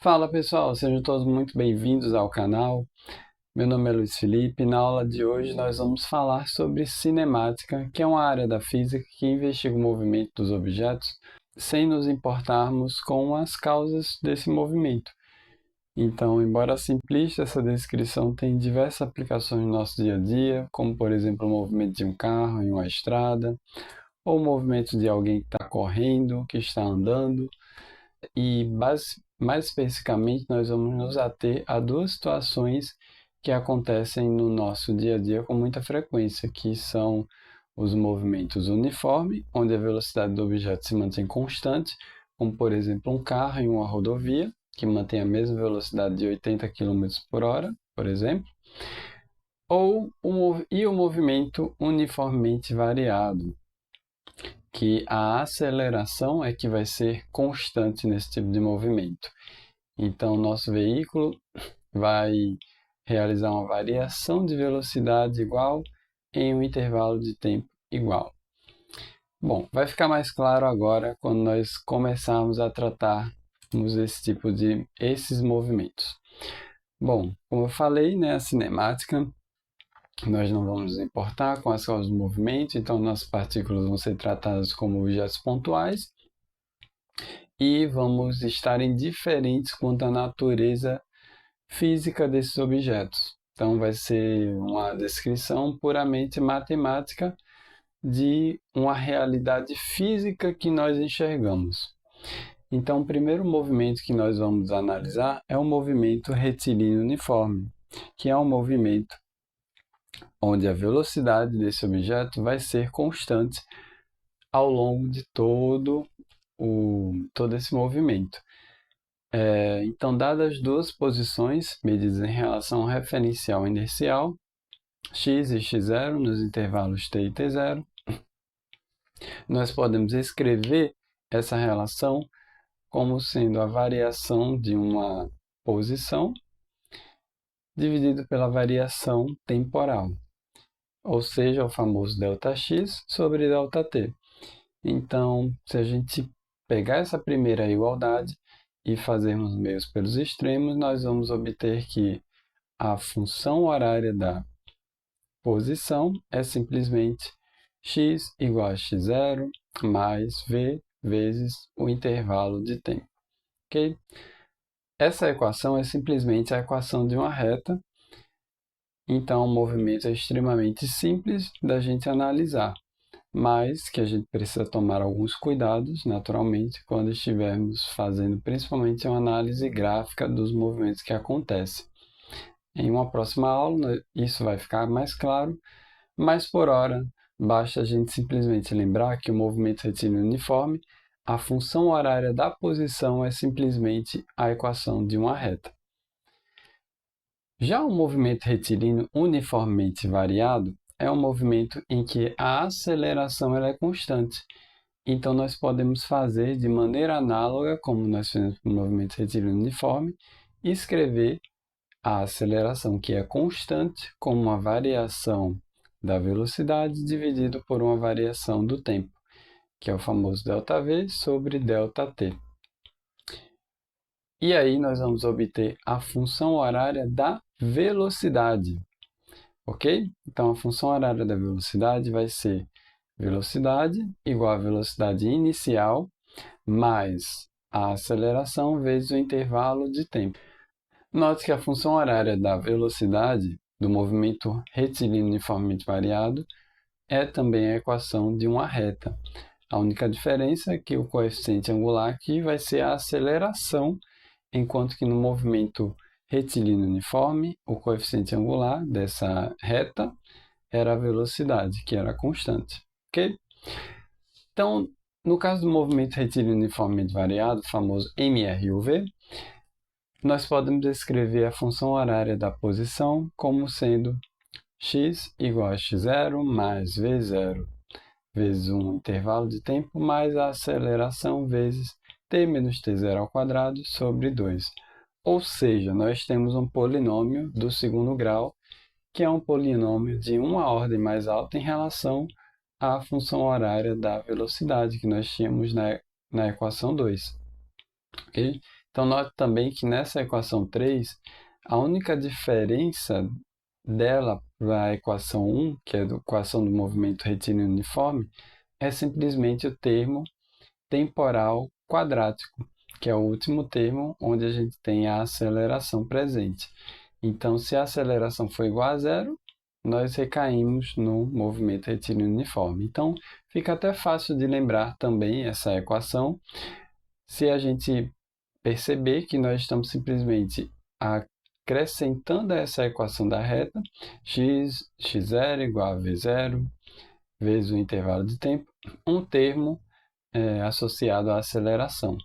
Fala pessoal, sejam todos muito bem-vindos ao canal. Meu nome é Luiz Felipe e na aula de hoje nós vamos falar sobre cinemática, que é uma área da física que investiga o movimento dos objetos sem nos importarmos com as causas desse movimento. Então, embora simplista, essa descrição tem diversas aplicações no nosso dia a dia, como por exemplo o movimento de um carro em uma estrada, ou o movimento de alguém que está correndo, que está andando. E mais especificamente, nós vamos nos ater a duas situações que acontecem no nosso dia a dia com muita frequência, que são os movimentos uniformes, onde a velocidade do objeto se mantém constante, como por exemplo um carro em uma rodovia, que mantém a mesma velocidade de 80 km por hora, por exemplo, e o movimento uniformemente variado, que a aceleração é que vai ser constante nesse tipo de movimento. Então, nosso veículo vai realizar uma variação de velocidade igual em um intervalo de tempo igual. Bom, vai ficar mais claro agora quando nós começarmos a tratarmos esses movimentos. Bom, como eu falei, a cinemática, nós não vamos nos importar com as causas do movimento, então nossas partículas vão ser tratadas como objetos pontuais e vamos estar indiferentes quanto à natureza física desses objetos. Então, vai ser uma descrição puramente matemática de uma realidade física que nós enxergamos. Então, o primeiro movimento que nós vamos analisar é o movimento retilíneo uniforme, que é um movimento onde a velocidade desse objeto vai ser constante ao longo de todo esse movimento. Então, dadas as duas posições medidas em relação ao referencial inercial, x e x0 nos intervalos t e t0, nós podemos escrever essa relação como sendo a variação de uma posição dividido pela variação temporal, ou seja, o famoso ΔX sobre ΔT. Então, se a gente pegar essa primeira igualdade e fazermos meios pelos extremos, nós vamos obter que a função horária da posição é simplesmente x igual a x0 mais v vezes o intervalo de tempo. Okay? Essa equação é simplesmente a equação de uma reta, então o movimento é extremamente simples da gente analisar, mas que a gente precisa tomar alguns cuidados, naturalmente, quando estivermos fazendo principalmente uma análise gráfica dos movimentos que acontecem. Em uma próxima aula, isso vai ficar mais claro, mas por hora, basta a gente simplesmente lembrar que o movimento retilíneo uniforme, a função horária da posição é simplesmente a equação de uma reta. Já o movimento retilíneo uniformemente variado é um movimento em que a aceleração ela é constante. Então, nós podemos fazer de maneira análoga, como nós fizemos com o movimento retilíneo uniforme, e escrever a aceleração, que é constante, como uma variação da velocidade dividido por uma variação do tempo, que é o famoso ΔV sobre ΔT. E aí nós vamos obter a função horária da velocidade, ok? Então, a função horária da velocidade vai ser velocidade igual a velocidade inicial mais a aceleração vezes o intervalo de tempo. Note que a função horária da velocidade do movimento retilíneo uniformemente variado é também a equação de uma reta. A única diferença é que o coeficiente angular aqui vai ser a aceleração, enquanto que no movimento retilíneo uniforme, o coeficiente angular dessa reta era a velocidade, que era constante. Ok? Então, no caso do movimento retilíneo uniformemente variado, famoso MRUV, nós podemos escrever a função horária da posição como sendo x igual a x0 mais v0 vezes um intervalo de tempo mais a aceleração vezes t menos t0 ao quadrado sobre 2. Ou seja, nós temos um polinômio do segundo grau, que é um polinômio de uma ordem mais alta em relação à função horária da velocidade que nós tínhamos na equação 2. Okay? Então, note também que nessa equação 3, a única diferença dela para a equação 1, que é a equação do movimento retilíneo uniforme, é simplesmente o termo temporal quadrático, que é o último termo onde a gente tem a aceleração presente. Então, se a aceleração for igual a zero, nós recaímos no movimento retilíneo uniforme. Então, fica até fácil de lembrar também essa equação, se a gente perceber que nós estamos simplesmente acrescentando a essa equação da reta, x0 igual a v0, vezes o intervalo de tempo, um termo associado à aceleração.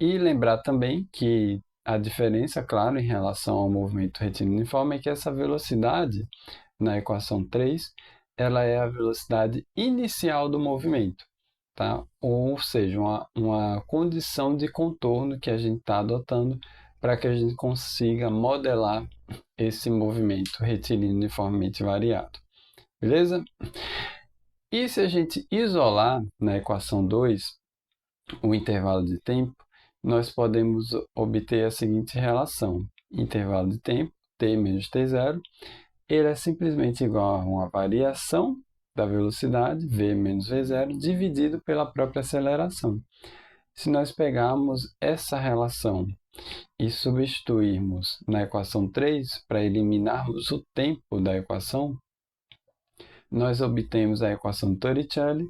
E lembrar também que a diferença, claro, em relação ao movimento retilíneo uniforme é que essa velocidade, na equação 3, ela é a velocidade inicial do movimento, tá? Ou seja, uma condição de contorno que a gente está adotando para que a gente consiga modelar esse movimento retilíneo uniformemente variado. Beleza? E se a gente isolar na equação 2 o intervalo de tempo, nós podemos obter a seguinte relação. Intervalo de tempo, t menos t0, ele é simplesmente igual a uma variação da velocidade, v menos v0, dividido pela própria aceleração. Se nós pegarmos essa relação e substituirmos na equação 3, para eliminarmos o tempo da equação, nós obtemos a equação de Torricelli,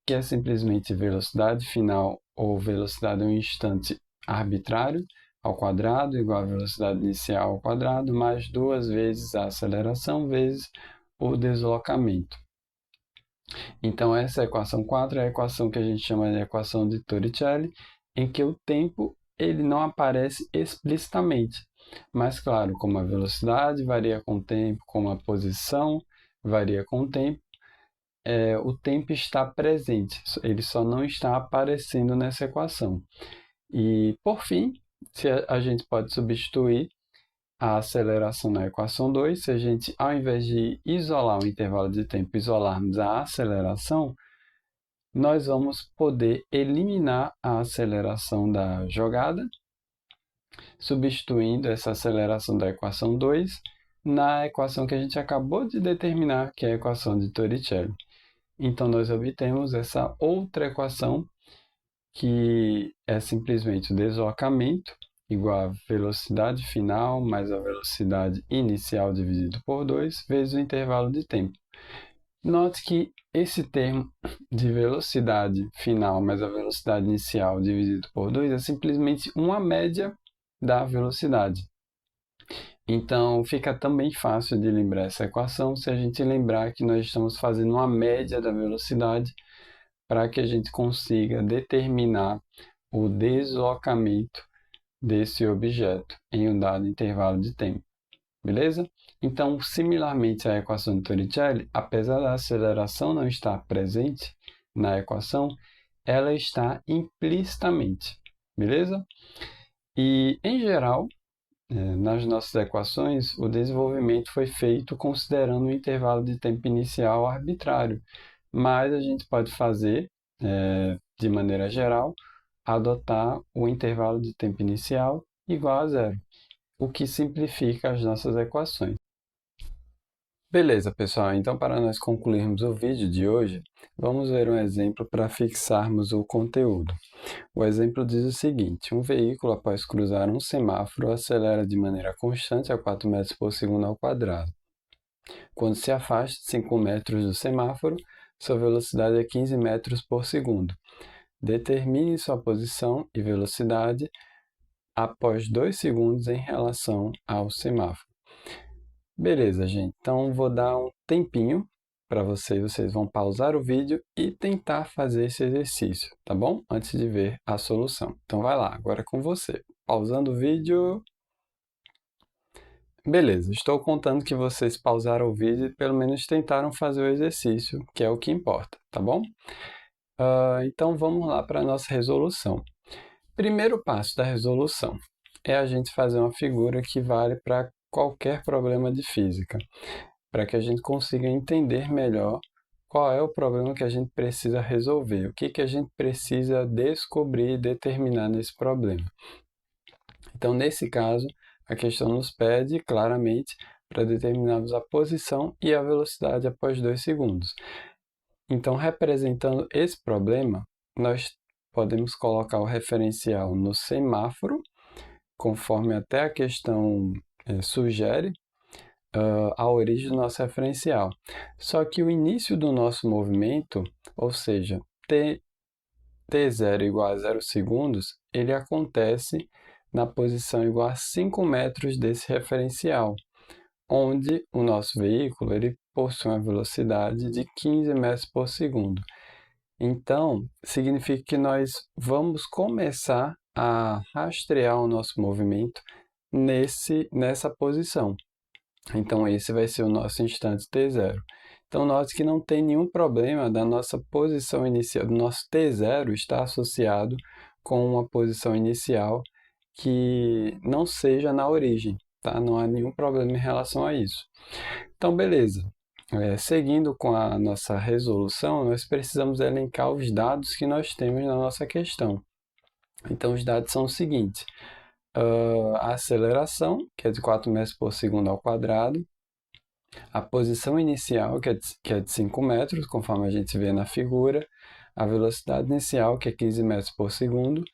que é simplesmente velocidade final ou velocidade em um instante arbitrário ao quadrado igual a velocidade inicial ao quadrado mais 2 vezes a aceleração vezes o deslocamento. Então, essa equação 4 é a equação que a gente chama de equação de Torricelli, em que o tempo ele não aparece explicitamente. Mas, claro, como a velocidade varia com o tempo, como a posição varia com o tempo está presente, ele só não está aparecendo nessa equação. E, por fim, se a gente pode substituir a aceleração na equação 2, se a gente, ao invés de isolar o intervalo de tempo, isolarmos a aceleração, nós vamos poder eliminar a aceleração da jogada, substituindo essa aceleração da equação 2 na equação que a gente acabou de determinar, que é a equação de Torricelli. Então, nós obtemos essa outra equação, que é simplesmente o deslocamento igual a velocidade final mais a velocidade inicial dividido por 2 vezes o intervalo de tempo. Note que esse termo de velocidade final mais a velocidade inicial dividido por 2 é simplesmente uma média da velocidade. Então, fica também fácil de lembrar essa equação se a gente lembrar que nós estamos fazendo uma média da velocidade para que a gente consiga determinar o deslocamento desse objeto em um dado intervalo de tempo. Beleza? Então, similarmente à equação de Torricelli, apesar da aceleração não estar presente na equação, ela está implicitamente. Beleza? E, em geral, nas nossas equações, o desenvolvimento foi feito considerando um intervalo de tempo inicial arbitrário, mas a gente pode fazer, de maneira geral, adotar o intervalo de tempo inicial igual a zero, o que simplifica as nossas equações. Beleza, pessoal, então para nós concluirmos o vídeo de hoje, vamos ver um exemplo para fixarmos o conteúdo. O exemplo diz o seguinte: um veículo, após cruzar um semáforo, acelera de maneira constante a 4 metros por segundo ao quadrado. Quando se afasta 5 metros do semáforo, sua velocidade é 15 metros por segundo. Determine sua posição e velocidade após 2 segundos em relação ao semáforo. Beleza, gente. Então, vou dar um tempinho para vocês. Vocês vão pausar o vídeo e tentar fazer esse exercício, tá bom? Antes de ver a solução. Então, vai lá, agora é com você. Pausando o vídeo. Beleza, estou contando que vocês pausaram o vídeo e pelo menos tentaram fazer o exercício, que é o que importa, tá bom? Então, vamos lá para a nossa resolução. Primeiro passo da resolução é a gente fazer uma figura que vale para qualquer problema de física, para que a gente consiga entender melhor qual é o problema que a gente precisa resolver, o que a gente precisa descobrir e determinar nesse problema. Então, nesse caso, a questão nos pede claramente para determinarmos a posição e a velocidade após 2 segundos. Então, representando esse problema, nós podemos colocar o referencial no semáforo, conforme até a questão sugere, a origem do nosso referencial. Só que o início do nosso movimento, ou seja, t0 igual a 0 segundos, ele acontece na posição igual a 5 metros desse referencial, onde o nosso veículo ele possui uma velocidade de 15 metros por segundo. Então, significa que nós vamos começar a rastrear o nosso movimento nessa posição. Então, esse vai ser o nosso instante t0. Então, note que não tem nenhum problema da nossa posição inicial, do nosso t0 estar associado com uma posição inicial que não seja na origem, tá? Não há nenhum problema em relação a isso. Então, beleza. Seguindo com a nossa resolução, nós precisamos elencar os dados que nós temos na nossa questão. Então, os dados são os seguintes. A aceleração, que é de 4 metros por segundo ao quadrado. A posição inicial, que é de 5 metros, conforme a gente vê na figura. A velocidade inicial, que é 15 metros por segundo.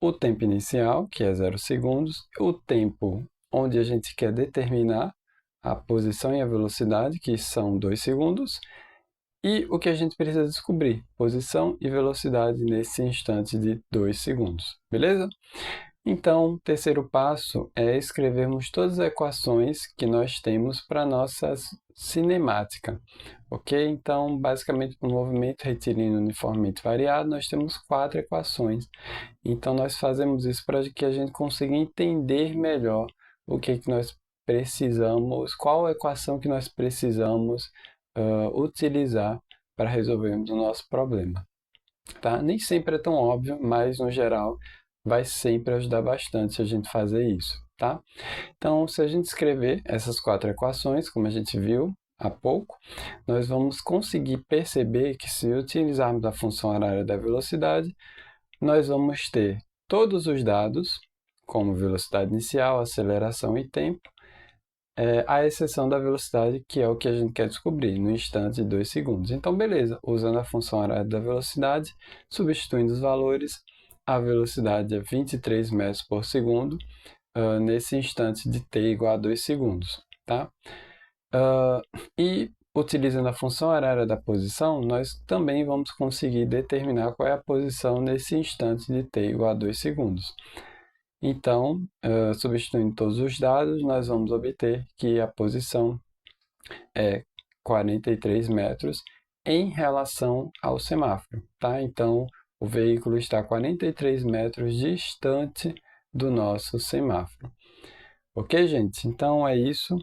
O tempo inicial, que é 0 segundos. O tempo onde a gente quer determinar a posição e a velocidade, que são 2 segundos. E o que a gente precisa descobrir, posição e velocidade nesse instante de 2 segundos, beleza? Então, o terceiro passo é escrevermos todas as equações que nós temos para a nossa cinemática, ok? Então, basicamente, para o movimento retilíneo uniformemente variado, nós temos 4 equações. Então, nós fazemos isso para que a gente consiga entender melhor o que nós precisamos, qual a equação que nós precisamos utilizar para resolvermos o nosso problema. Tá? Nem sempre é tão óbvio, mas, no geral, vai sempre ajudar bastante se a gente fazer isso, tá? Então, se a gente escrever essas 4 equações, como a gente viu há pouco, nós vamos conseguir perceber que se utilizarmos a função horária da velocidade, nós vamos ter todos os dados, como velocidade inicial, aceleração e tempo, à exceção da velocidade, que é o que a gente quer descobrir, no instante de 2 segundos. Então, beleza, usando a função horária da velocidade, substituindo os valores, a velocidade é 23 metros por segundo, nesse instante de t igual a 2 segundos, tá? E utilizando a função horária da posição, nós também vamos conseguir determinar qual é a posição nesse instante de t igual a 2 segundos. Então, substituindo todos os dados, nós vamos obter que a posição é 43 metros em relação ao semáforo, tá? Então, o veículo está 43 metros distante do nosso semáforo. Ok, gente? Então, é isso.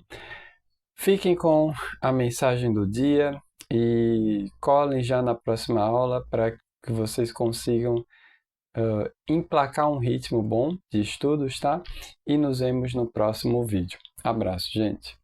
Fiquem com a mensagem do dia e colhem já na próxima aula para que vocês consigam emplacar um ritmo bom de estudos, tá? E nos vemos no próximo vídeo. Abraço, gente!